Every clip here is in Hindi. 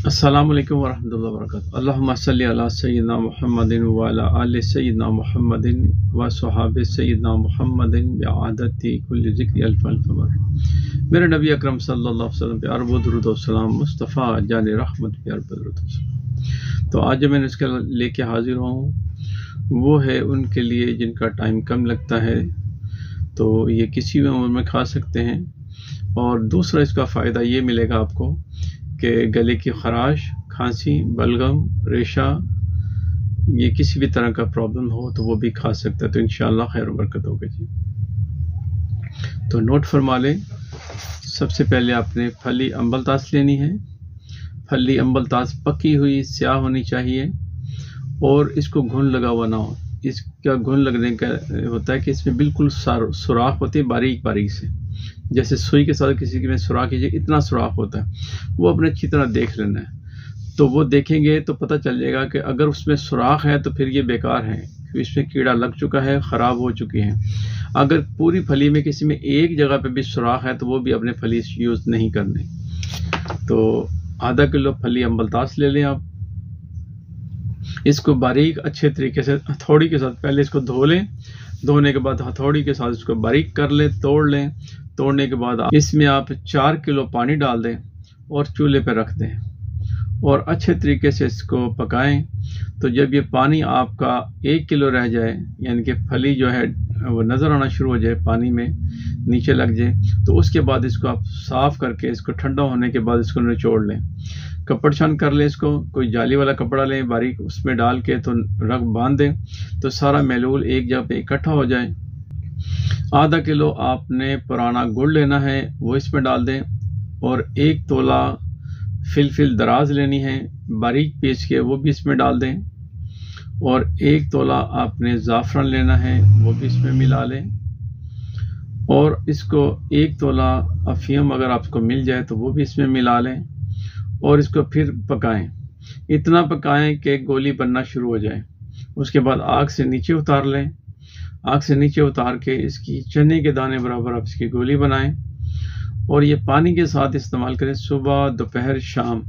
अस्सलामु अलैकुम वरहमतुल्लाहि वबरकातुहू। अल्लाहुम्मा सल्लि अला सय्यिदिना मुहम्मदिन व अला आलि सय्यिदिना मुहम्मदिन व स्वहाबि सय्यिदिना मुहम्मदिन बिआदति कुल्लि ज़िक्रि अल्फ़ अल्फ़ मर्रा। मेरे नबी अकरम सल्लल्लाहु अलैहि वसल्लम पे अरब व दुरूद व सलाम, मुस्तफ़ा जान रहमत पे अरब दुरूद व सलाम। तो आज जो मैंने इसके लेके हाजिर हूँ वो है उनके लिए जिनका टाइम कम लगता है, तो ये किसी भी उम्र में खा सकते हैं। और दूसरा इसका फ़ायदा ये मिलेगा आपको कि गले की खराश, खांसी, बलगम, रेशा, ये किसी भी तरह का प्रॉब्लम हो तो वो भी खा सकता है। तो इंशाअल्लाह खैर बरकत होगी जी। तो नोट फरमा लें, सबसे पहले आपने फली अम्बलतास लेनी है। फली अम्बलतास पकी हुई स्याह होनी चाहिए और इसको घुन लगा हुआ ना हो। इसका घुन लगने का होता है कि इसमें बिल्कुल सुराख होती है बारीक बारीक से, जैसे सुई के साथ किसी में सुराख कीजिए, इतना सुराख होता है। वो अपने अच्छी तरह देख लेना है। तो वो देखेंगे तो पता चल जाएगा कि अगर उसमें सुराख है तो फिर ये बेकार है, इसमें कीड़ा लग चुका है, ख़राब हो चुकी है। अगर पूरी फली में किसी में एक जगह पे भी सुराख है तो वो भी अपने फली यूज़ नहीं करने। तो आधा किलो फली अम्बलतास ले लें आप। इसको बारीक अच्छे तरीके से हथौड़ी के साथ पहले इसको धो लें। धोने के बाद हथौड़ी के साथ इसको बारीक कर लें, तोड़ लें। तोड़ने के बाद इसमें आप 4 किलो पानी डाल दें और चूल्हे पर रख दें और अच्छे तरीके से इसको पकाएं। तो जब ये पानी आपका 1 किलो रह जाए, यानी कि फली जो है वो नज़र आना शुरू हो जाए, पानी में नीचे लग जाए, तो उसके बाद इसको आप साफ़ करके इसको ठंडा होने के बाद इसको निचोड़ लें। कपड़ छान कर लें इसको, कोई जाली वाला कपड़ा लें बारीक, उसमें डाल के तो रख बांध दें तो सारा महलूल एक जगह पे इकट्ठा हो जाए। आधा किलो आपने पुराना गुड़ लेना है, वो इसमें डाल दें और 1 तोला फिल दराज लेनी है बारीक पीस के, वो भी इसमें डाल दें और 1 तोला आपने ज़ाफ़रान लेना है, वो भी इसमें मिला लें और इसको 1 तोला अफ़ीम अगर आपको मिल जाए तो वो भी इसमें मिला लें और इसको फिर पकाएं। इतना पकाएं कि गोली बनना शुरू हो जाए। उसके बाद आग से नीचे उतार लें। आग से नीचे उतार के इसकी चने के दाने बराबर आप इसकी गोली बनाएं और ये पानी के साथ इस्तेमाल करें। सुबह, दोपहर, शाम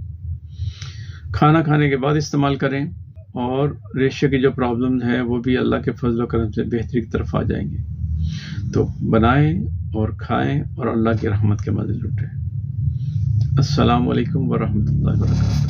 खाना खाने के बाद इस्तेमाल करें और रेशे की जो प्रॉब्लम है वो भी अल्लाह के फजल व करम से बेहतरी की तरफ आ जाएंगे। तो बनाएं और खाएं और अल्लाह की रहमत के मज़े लुटें। अस्सलामु अलैकुम वरहमतुल्लाहि वबरकातुहू।